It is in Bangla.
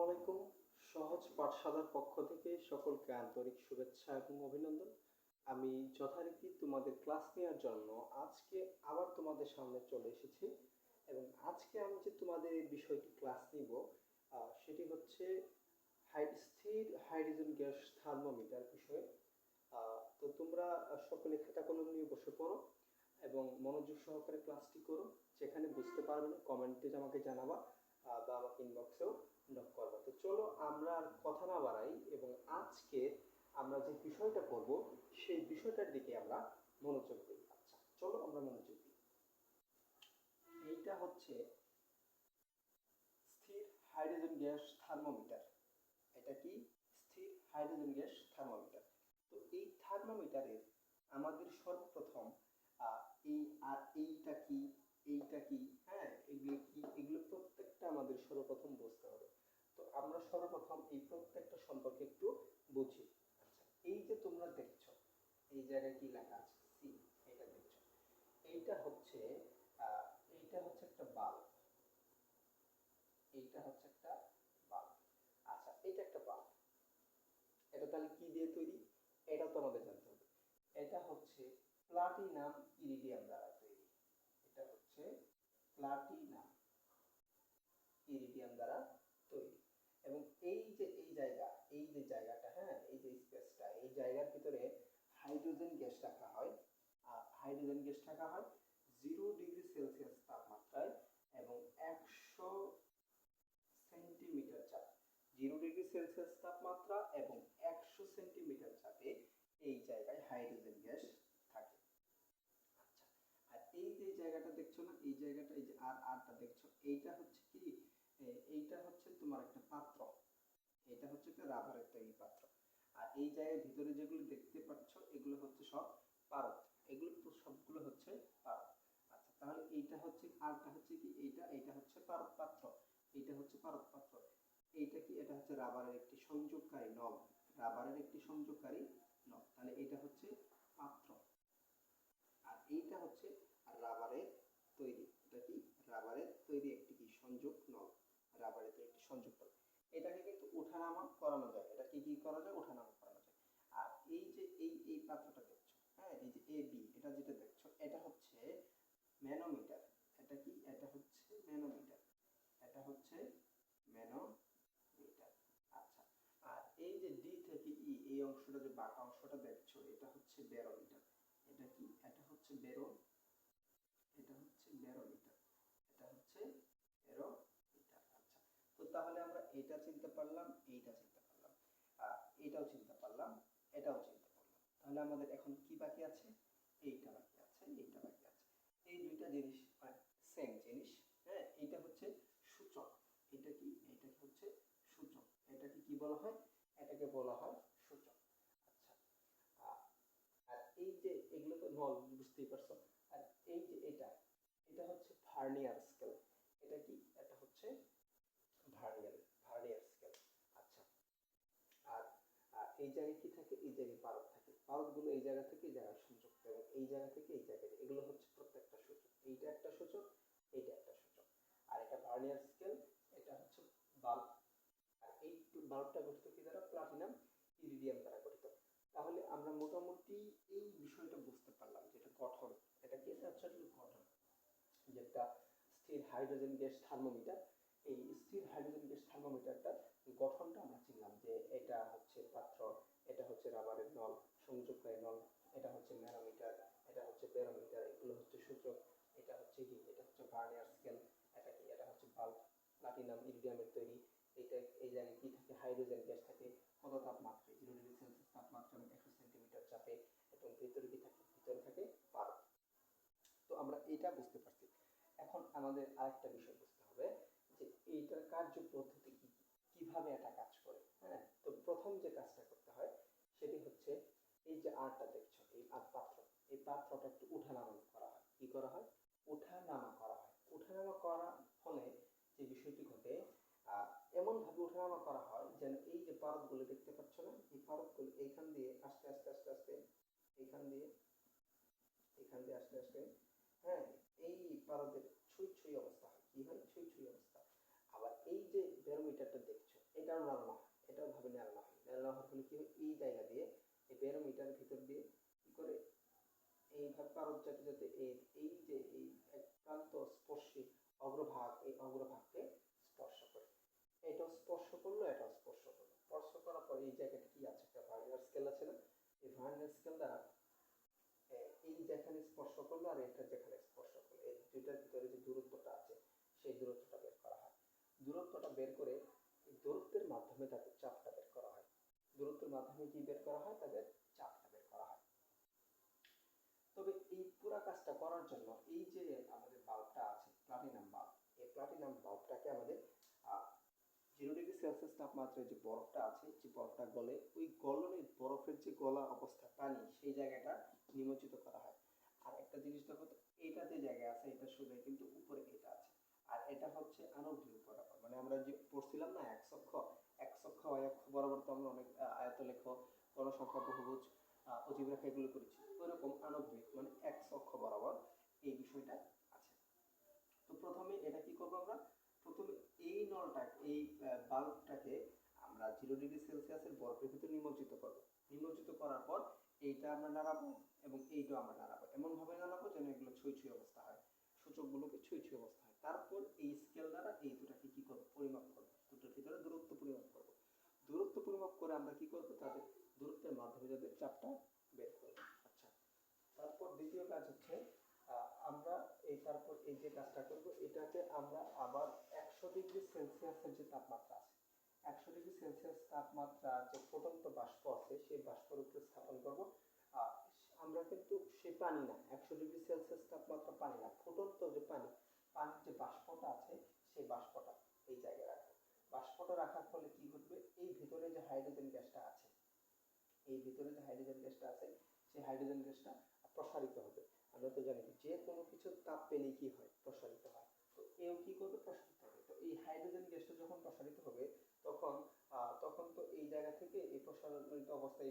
আলাইকুম। সহজ পাঠশালার পক্ষ থেকে সকলকে আন্তরিক শুভেচ্ছা এবং অভিনন্দন। আমি যথারীতি তোমাদের ক্লাস নেওয়ার জন্য আজকে আবার তোমাদের সামনে চলে এসেছি এবং আজকে আমি যে তোমাদের এই বিষয়টি ক্লাস নিব সেটি হচ্ছে স্থির হাইড্রোজেন গ্যাস থার্মোমিটার বিষয়ে। তো তোমরা সকলে খাতা কলম নিয়ে বসে পড়ো এবং মনোযোগ সহকারে ক্লাসটি করো। যেখানে বুঝতে পারবে না কমেন্টে আমাকে জানাবা বা আমাকে ইনবক্সেও নক করবা। তো চলো আমরা আর কথা না বাড়াই এবং আজকে আমরা যে বিষয়টা করব সেই বিষয়টার দিকে আমরা মনোযোগ দিই। আচ্ছা চলো আমরা মনোযোগ দিই। এইটা হচ্ছে স্থির হাইড্রোজেন গ্যাস থার্মোমিটার। এটা কি? স্থির হাইড্রোজেন গ্যাস থার্মোমিটার। তো এই থার্মোমিটারের আমাদের সর্বপ্রথম এই আর এইটা কি, এইটা কি, হ্যাঁ এগুলো কি, এগুলো প্রত্যেকটা আমাদের সর্বপ্রথম বুঝতে হবে। তো আমরা সর্বপ্রথম এই প্রত্যেকটা সম্পর্কে একটু বুঝি। আচ্ছা এই যে তোমরা দেখছো এই জায়গায় কি লেখা আছে সি, এটা দেখছো, এইটা হচ্ছে এইটা হচ্ছে একটা বাল্ব, এইটা হচ্ছে একটা বাল্ব। আচ্ছা এটা একটা বাল্ব, এটা তাহলে কি দিয়ে তৈরি এটা তো আমাদের জানতে হবে। এটা হচ্ছে প্লাটিনাম ইরিডিয়াম দ্বারা তৈরি। এটা হচ্ছে প্লাটিনাম ইরিডিয়াম দ্বারা তৈরি। এবং এই যে এই জায়গা, এই যে জায়গাটা, হ্যাঁ এই যে স্পেসটা, এই জায়গার ভিতরে হাইড্রোজেন গ্যাস রাখা হয়। আর হাইড্রোজেন গ্যাস রাখা হয় 0 ডিগ্রি সেলসিয়াস তাপমাত্রায় এবং 100 সেন্টিমিটার চাপ। 0 ডিগ্রি সেলসিয়াস তাপমাত্রা এবং 100 সেন্টিমিটার চাপে এই জায়গায় হাইড্রোজেন গ্যাস থাকে। আচ্ছা আর এই যে জায়গাটা দেখছো না, এই জায়গাটা, এই যে আরটা দেখছো, এইটা হচ্ছে কি, এইটা হচ্ছে তোমার একটা পাত্র, এটা হচ্ছে একটা রাবারের তৈরি পাত্র। আর এই জায়গার ভিতরে যেগুলো দেখতে পাচ্ছ এগুলো হচ্ছে সব পারদ, এগুলো তো সবগুলো হচ্ছে পারদ। আচ্ছা তাহলে এইটা হচ্ছে, আরটা হচ্ছে কি, এইটা এইটা হচ্ছে পারদ পাত্র, এইটা হচ্ছে পারদ পাত্র। এইটা কি, এটা হচ্ছে রাবারের একটি সংযোগকারী নব, রাবারের একটি সংযোগকারী নব। তাহলে এটা হচ্ছে পাত্র আর এইটা হচ্ছে রাবারের তৈরি। এটা কি? রাবারের তৈরি একটি কি সংযোগ নল, রাবারের তৈরি একটি সংযোগ নল। এটাকে কিন্তু ওঠানামা করানো যায়, এটা কি কি করা যায়, ওঠানামা করানো যায়। আর এই যে এই পাত্রটা দেখছো, হ্যাঁ এই যে এ বি, এটা যেটা দেখছো এটা হচ্ছে ম্যানোমিটার। এটা কি? এটা হচ্ছে ম্যানোমিটার, এটা হচ্ছে ম্যানোমিটার। আচ্ছা আর এই যে ডি থেকে ই, এই অংশটা যে বাঁকা অংশটা দেখছো এটা হচ্ছে ব্যারোমিটার। এটা কি? এটা হচ্ছে এটা হচ্ছে ব্যারোমিটার, এটা হচ্ছে ব্যারোমিটার। আচ্ছা তো তাহলে আমরা এটা চিনতে পারলাম, এইটা চিনতে পারলাম, এটাও চিনতে পারলাম, এটাও চিনতে পারলাম। তাহলে আমাদের এখন কি বাকি আছে? এইটা বাকি আছে, এইটা বাকি আছে। এই দুইটা জিনিস সেম জিনিস, হ্যাঁ এইটা হচ্ছে সূচক। এটা কি? এটা হচ্ছে সূচক। এটাকে কি বলা হয়? এটাকে বলা হয় সূচক। আচ্ছা আর এই যে এগুলো তো নল, বুঝতেই পারছো। আর এই যে এটা, এটা হচ্ছে ভার্নিয়ার স্কেল। এটা কি? এটা হচ্ছে ভার্নিয়ার, ভার্নিয়ার স্কেল। আচ্ছা আর এই জায়গায় কি থাকে? এই জায়গায় পারদ থাকে, পারদগুলো এই জায়গা থেকে এই জায়গায় সংযুক্ত এবং এই জায়গা থেকে এই জায়গায়, এগুলো হচ্ছে প্রত্যেকটা সূচক। এইটা একটা সূচক, এইটা একটা সূচক। আর এটা ভার্নিয়ার স্কেল, এটা হচ্ছে বাল্ব। আর এই বাল্বটা গঠিত কি দ্বারা? প্লাটিনাম ইরিডিয়াম দ্বারা গঠিত। তাহলে আমরা মোটামুটি এই বিষয়টা বুঝতে পারলাম যেটা গঠন, এটা কি? এটা হচ্ছে গঠন, যেটা স্থির হাইড্রোজেন গ্যাস থার্মোমিটার। এই স্থির হাইড্রোজেন গ্যাস থার্মোমিটারটার গঠনটা আমরা চিনলাম যে এটা হচ্ছে পাত্র, এটা হচ্ছে রাবারের নল, সংযোগকারী নল, এটা হচ্ছে ম্যানোমিটার, এটা হচ্ছে ব্যারোমিটার, এগুলো হচ্ছে সূচক, এটা হচ্ছে কি, এটা হচ্ছে ভার্নিয়ার স্কেল, এটা কি? এটা হচ্ছে বাল্ব, প্লাটিনাম ইরিডিয়ামের তৈরি। এইটা এই জায়গায় কি থাকে? হাইড্রোজেন গ্যাস থাকে। কত তাপমাত্রায়? 0 ডিগ্রি সেলসিয়াস তাপমাত্রা এবং 100 সেন্টিমিটার চাপে। এবং ভিতরে কি থাকে? ভিতরে থাকে পারদ। তো আমরা এটা বুঝতে পারছি। এখন আমাদের আরেকটা বিষয় বুঝতে হবে যে এইটার কার্য পদ্ধতি কি, কিভাবে এটা কাজ করে। হ্যাঁ তো প্রথম যে কাজটা করতে হয় সেটি হচ্ছে এই যে আরটা দেখছো, এই পাত্র, এই পাত্রটা একটু উঠানামা করা হয়। কি করা হয়? উঠানামা করা হয়। উঠানামা করার ফলে যে বিষয়টি ঘটে, এমন ভাবে ওঠানামা করা হয় যেন এই যে পারদগুলো দেখতে পাচ্ছ না, এই পারদগুলো এইখান দিয়ে আস্তে আস্তে আস্তে আস্তে, এইখান দিয়ে, এখান দিয়ে আস্তে আস্তে, হ্যাঁ এই পারদের ছুঁই ছুঁই অবস্থা হয়। কি হয়? ছুঁই ছুঁই অবস্থা। আবার এই যে ব্যারোমিটারটা দেখছো, এটাও নাড়ানো হয়, এটাও ভাবে নাড়ানো হয়। নাড়ানো হওয়ার ফলে কি হয়, এই জায়গা দিয়ে এই ব্যারোমিটার ভিতর দিয়ে কি করে এইভাবে পারদ যাতে যাতে এই যে এই এক প্রান্ত স্পর্শী অগ্রভাগ, এই অগ্রভাগকে স্পর্শ করে। এটাও স্পর্শ করলো, এটাও স্পর্শ করলো। স্পর্শ করার পর এই জায়গাটা কি আছে, একটা ভার্নিয়ার স্কেল আছে না, এই ভার্নিয়ার স্কেল দ্বারা এই যেখানে স্পর্শ করলো আর এটা যেখানে স্পর্শ করলো, এই দুইটার ভিতরে যে দূরত্বটা আছে সেই দূরত্বটা বের করা হয়। দূরত্বটা বের করে এই দূরত্বের মাধ্যমে তাদের চাপটা বের করা হয়। দূরত্বের মাধ্যমে কি বের করা হয়, তাদের চাপটা বের করা হয়। তবে এই পুরা কাজটা করার জন্য এই যে আমাদের বাল্বটা আছে প্লাটিনাম বাল্ব, এই প্লাটিনাম বাল্বটাকে আমাদের 0°C তাপমাত্রায় যে বরফটা আছে, যে বরফটা গলে, ওই গলনের বরফের যে গলা অবস্থা পানি, সেই জায়গাটা নিমজ্জিত করা হয়। আর একটা জিনিস দেখো তো, এইটা যে জায়গায় আছে এটা সোজা কিন্তু উপরে এটা আছে, আর এটা হচ্ছে আনভিমুখ বরাবর। মানে আমরা যে পড়ছিলাম না এক অক্ষ বরাবর তো আমরা অনেক আয়তলেখ, গণসংখ্যা, বহুভুজ, অজীব রেখা এগুলো করেছি। ওইরকম আনভিমুখ মানে এক অক্ষ বরাবর এই বিষয়টা আছে। তো প্রথমে এটা কি করবো আমরা, প্রথমে এই নলটা, এই বাল্বটাকে আমরা 0°C বরফের ভিতরে নিমজ্জিত করবো। নিমজ্জিত করার পর এইটা আমরা নাড়াবো এবং এইটাও আমরা নাড়াবো, এমন ভাবে নাড়াবো যেন এগুলো ছুঁই ছুঁই অবস্থা হয়, সূচকগুলোকে ছুঁই ছুঁই অবস্থা হয়। তারপর এই স্কেল দ্বারা এই দুটাকে কি করবো, পরিমাপ করবো, দুটোর ভিতরে দূরত্ব পরিমাপ করবো। দূরত্ব পরিমাপ করে আমরা কি করবো, তাদের দূরত্বের মাধ্যমে যাদের চাপটা বের করবো। আচ্ছা, তারপর দ্বিতীয় কাজ হচ্ছে আমরা তারপর এই যে কাজটা করবো, এটাকে আমরা আবার 100°C যে তাপমাত্রা আছে, 100°C তাপমাত্রা যে ফুটন্ত বাষ্প আছে, সেই বাষ্পের উপরে স্থাপন করবো। আমরা কিন্তু সে পানি না, 100°C তাপমাত্রা পানি না, ফুটন্ত যে পানি, পানির যে বাষ্পটা আছে সেই বাষ্পটা এই জায়গায় রাখবো। বাষ্পটা রাখার ফলে কি ঘটবে, এই ভিতরে যে হাইড্রোজেন গ্যাসটা আছে, এই ভিতরে যে হাইড্রোজেন গ্যাসটা আছে, সেই হাইড্রোজেন গ্যাসটা প্রসারিত হবে। আমরা তো জানি যে কোনো কিছুর তাপ পেলেই কি হয়, প্রসারিত হয়। তো এও কি করবে, প্রসারিত হবে। তো এই হাইড্রোজেন গ্যাসটা যখন প্রসারিত হবে তখন তখন তো এই জায়গা থেকে এই প্রসারিত অবস্থায়